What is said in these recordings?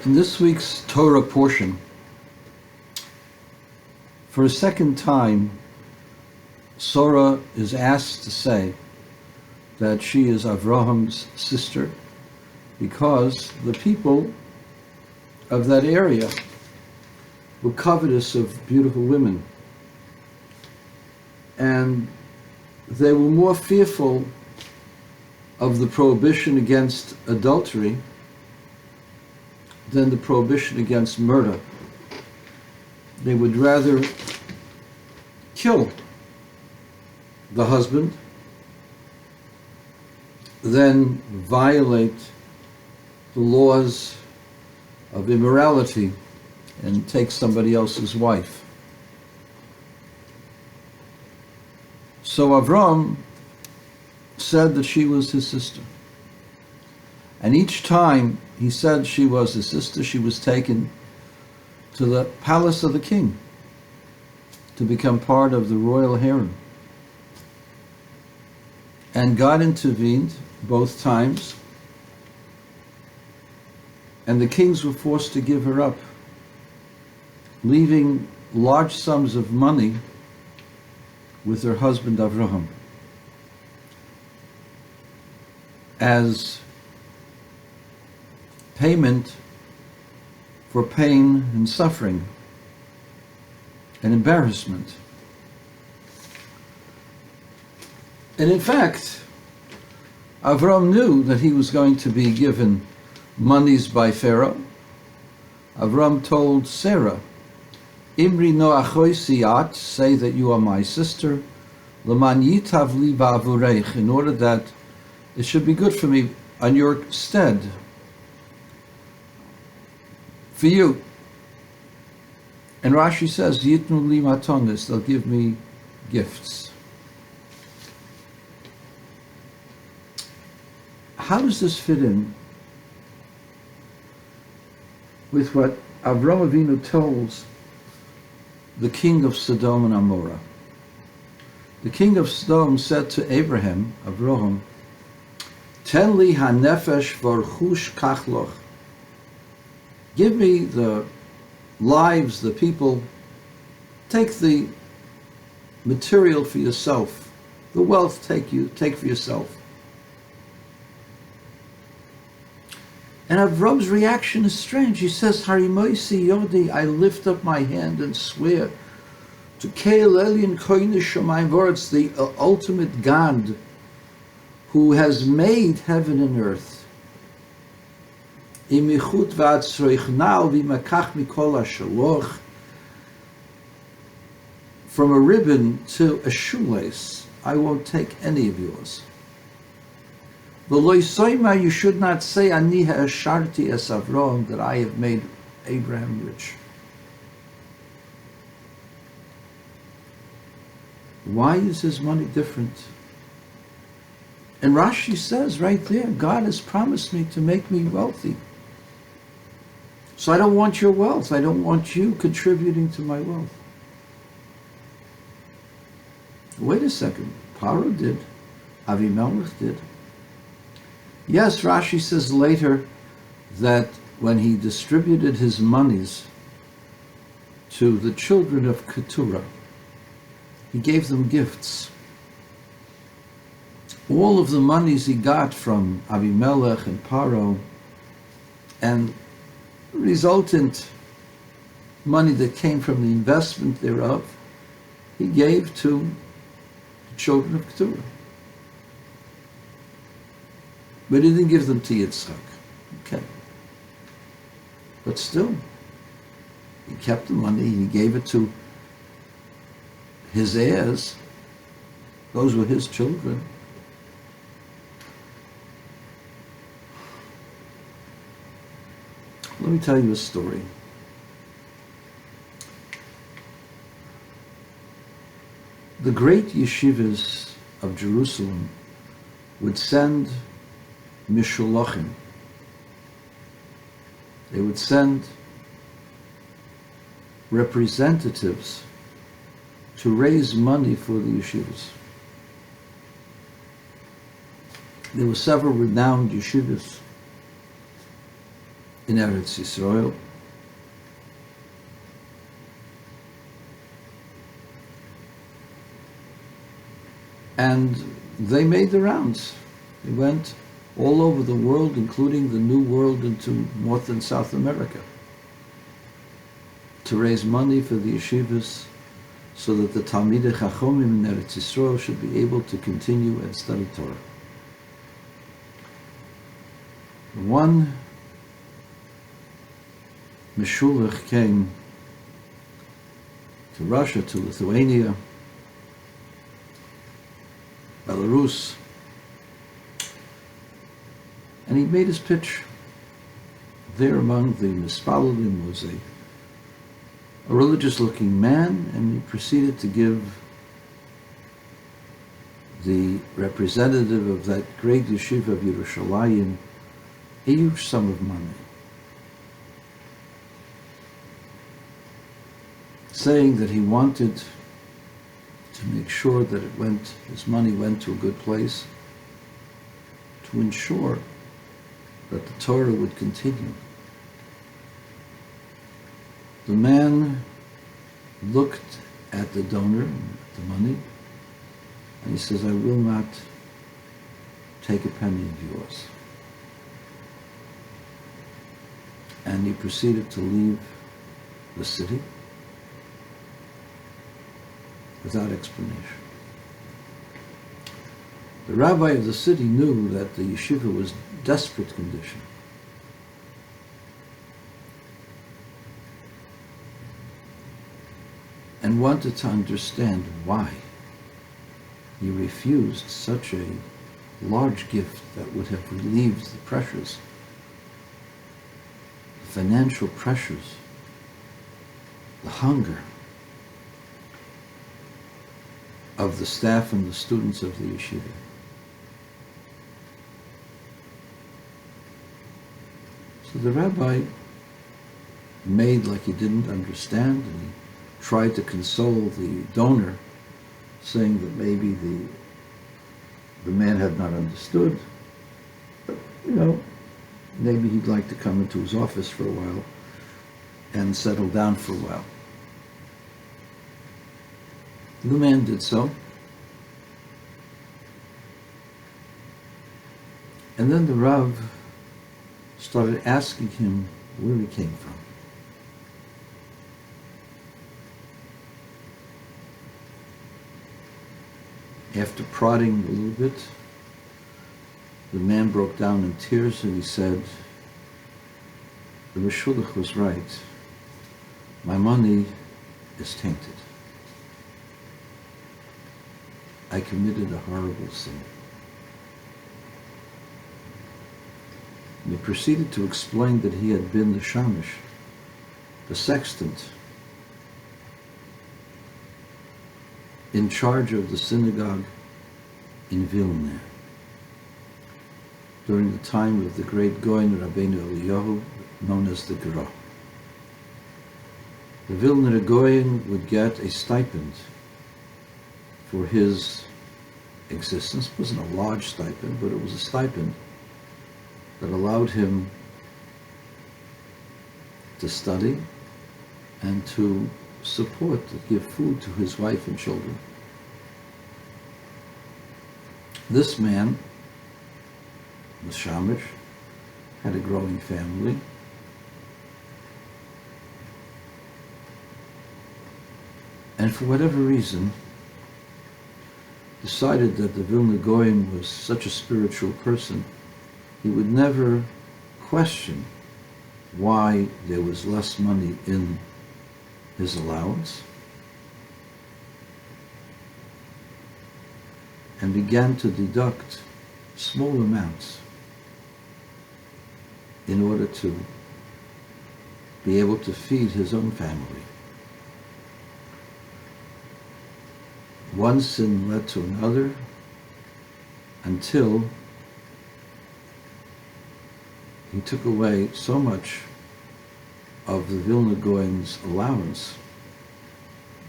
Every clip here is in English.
In this week's Torah portion, for a second time, Sarah is asked to say that she is Avraham's sister because the people of that area were covetous of beautiful women, and they were more fearful of the prohibition against adultery than the prohibition against murder. They would rather kill the husband than violate the laws of immorality and take somebody else's wife. So Avram said that she was his sister. And each time he said she was his sister, she was taken to the palace of the king to become part of the royal harem. And God intervened both times, and the kings were forced to give her up, leaving large sums of money with her husband Avraham as payment for pain and suffering and embarrassment. And in fact, Avram knew that he was going to be given monies by Pharaoh. Avram told Sarah, Imri no achoisi at, say that you are my sister, L'man yitav li ba'avureich, in order that it should be good for me on your stead, for you. And Rashi says, Yitnu li matonis, they'll give me gifts. How does this fit in with what Avraham Avinu tells the king of Sodom and Amorah? The king of Sodom said to Abraham, Avraham, Ten li hanefesh v'archush kachloch. Give me the lives, the people. Take the material for yourself. The wealth take for yourself. And Avram's reaction is strange. He says, Harimoisi Yodi, I lift up my hand and swear to Keil Elyon Koinish Shamayim V'Aretz, the ultimate God who has made heaven and earth. Imichut v'atzroichnal v'makach mikol hashaloch, from a ribbon to a shoelace, I won't take any of yours. You should not say, Ani ha'asharti es Avram, that I have made Abraham rich. Why is his money different? And Rashi says right there, God has promised me to make me wealthy. So I don't want your wealth. I don't want you contributing to my wealth. Wait a second. Paro did. Avimelech did. Yes, Rashi says later that when he distributed his monies to the children of Keturah, he gave them gifts. All of the monies he got from Avimelech and Paro and resultant money that came from the investment thereof, he gave to the children of Keturah. But he didn't give them to Yitzchak. Okay. But still, he kept the money, he gave it to his heirs. Those were his children. Let me tell you a story. The great yeshivas of Jerusalem would send mishulachim. They would send representatives to raise money for the yeshivas. There were several renowned yeshivas in Eretz Yisrael. And they made the rounds. They went all over the world, including the New World into North and South America, to raise money for the yeshivas so that the Talmidei Chachomim in Eretz Yisrael should be able to continue and study Torah. One Meshulach came to Russia, to Lithuania, Belarus, and he made his pitch. There among the Mispalalim was a religious-looking man, and he proceeded to give the representative of that great yeshiva of Yerushalayim a huge sum of money, saying that he wanted to make sure that his money went to a good place, to ensure that the Torah would continue. The man looked at the donor, the money, and he says, "I will not take a penny of yours." And he proceeded to leave the city without explanation. The rabbi of the city knew that the yeshiva was in desperate condition. And wanted to understand why he refused such a large gift that would have relieved the pressures, the financial pressures, the hunger of the staff and the students of the yeshiva. So the rabbi made like he didn't understand, and he tried to console the donor, saying that maybe the man had not understood, but maybe he'd like to come into his office for a while and settle down for a while. The man did so. And then the Rav started asking him where he came from. After prodding a little bit, the man broke down in tears and he said, "The Meshulach was right. My money is tainted. I committed a horrible sin." And he proceeded to explain that he had been the shamish, the sextant, in charge of the synagogue in Vilna during the time of the great Goyen Rabbeinu Eliyahu, known as the Gra. The Vilna Goyen would get a stipend for his existence. It wasn't a large stipend, but it was a stipend that allowed him to study and to support, to give food to his wife and children. This man, the shamish, had a growing family. And for whatever reason, decided that the Vilna Goyen was such a spiritual person, he would never question why there was less money in his allowance, and began to deduct small amounts in order to be able to feed his own family. One sin led to another until he took away so much of the Vilna Goyen's allowance.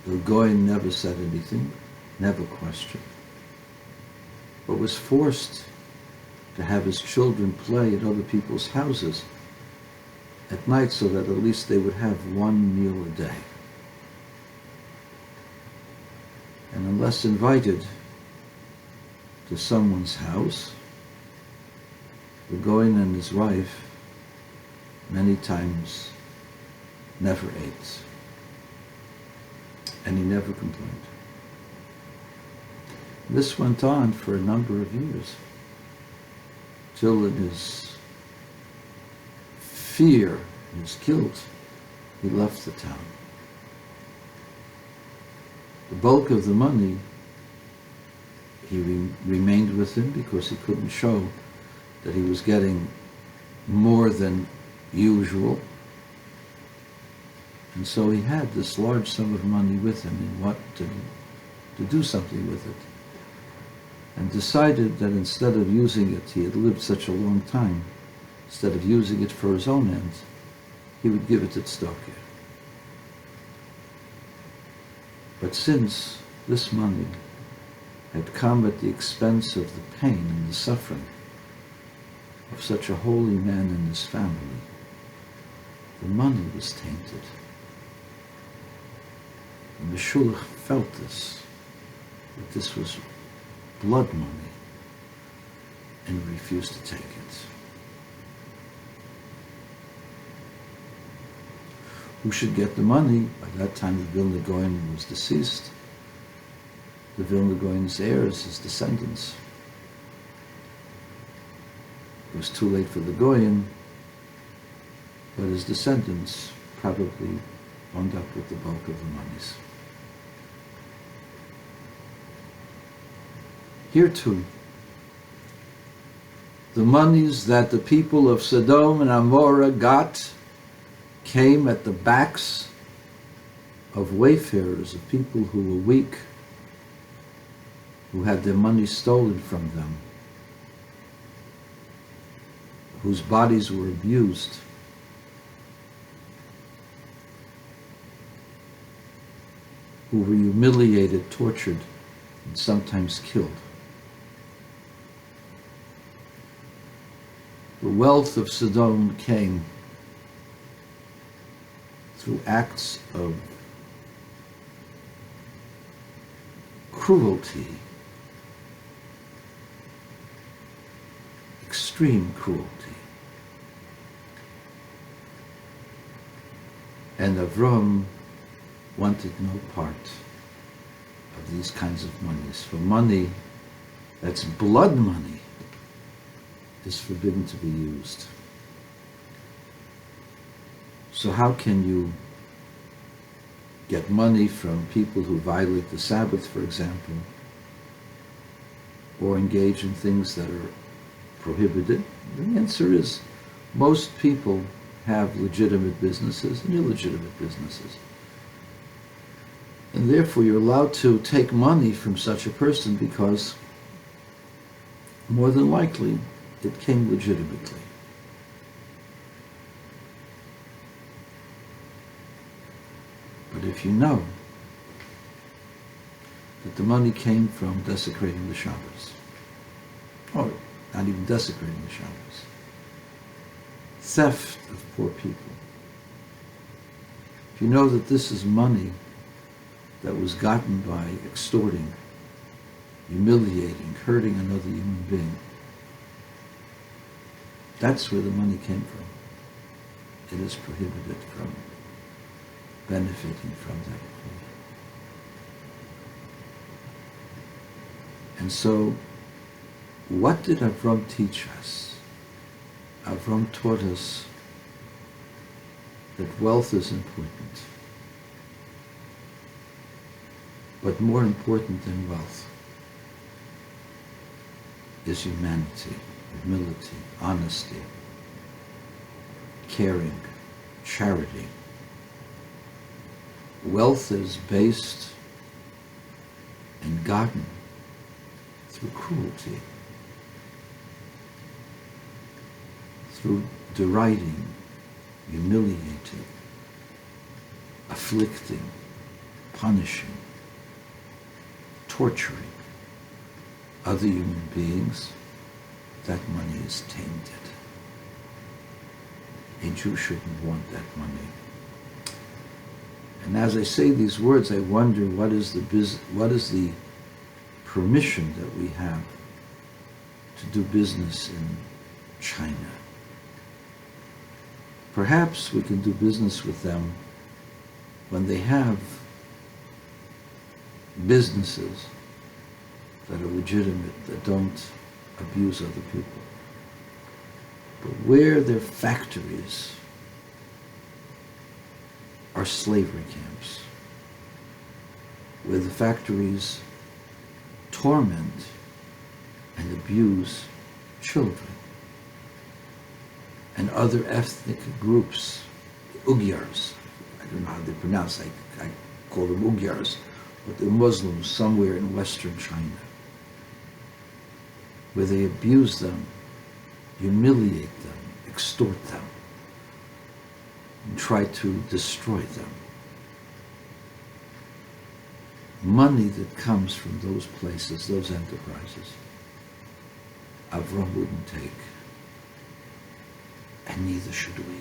The Goyen never said anything, never questioned, but was forced to have his children play at other people's houses at night so that at least they would have one meal a day. And unless invited to someone's house, the Goyen and his wife many times never ate. And he never complained. This went on for a number of years, till in his fear, in his guilt, he left the town. The bulk of the money he remained with him because he couldn't show that he was getting more than usual. And so he had this large sum of money with him and wanted to do something with it. And decided that instead of using it, he had lived such a long time, instead of using it for his own ends, he would give it to tzedakah. But since this money had come at the expense of the pain and the suffering of such a holy man and his family, the money was tainted. And the shulach felt this, that this was blood money, and refused to take it. Who should get the money? By that time the Vilna Goyen was deceased. The Vilna Goyen's heirs, his descendants. It was too late for the Goyen, but his descendants probably wound up with the bulk of the monies. Here too, the monies that the people of Sodom and Amorah got came at the backs of wayfarers, of people who were weak, who had their money stolen from them, whose bodies were abused, who were humiliated, tortured, and sometimes killed. The wealth of Sodom came through acts of cruelty, extreme cruelty. And Avram wanted no part of these kinds of monies. For money that's blood money is forbidden to be used. So how can you get money from people who violate the Sabbath, for example, or engage in things that are prohibited? The answer is most people have legitimate businesses and illegitimate businesses. And therefore you're allowed to take money from such a person because more than likely it came legitimately. But if you know that the money came from desecrating the Shabbos, or not even desecrating the Shabbos, theft of poor people, if you know that this is money that was gotten by extorting, humiliating, hurting another human being, that's where the money came from. It is prohibited from benefiting from that money. And so, what did Avram teach us? Avram taught us that wealth is important. But more important than wealth is humanity, humility, honesty, caring, charity. Wealth is based and gotten through cruelty, through deriding, humiliating, afflicting, punishing, torturing other human beings. That money is tainted. A Jew shouldn't want that money. And as I say these words, I wonder what is the permission that we have to do business in China. Perhaps we can do business with them when they have businesses that are legitimate, that don't abuse other people. But where their factories are slavery camps, where the factories torment and abuse children and other ethnic groups, Ugyars, I don't know how they pronounce it, I call them Ugyars, but they're Muslims somewhere in Western China, where they abuse them, humiliate them, extort them, and try to destroy them. Money that comes from those places, those enterprises, Avram wouldn't take, and neither should we.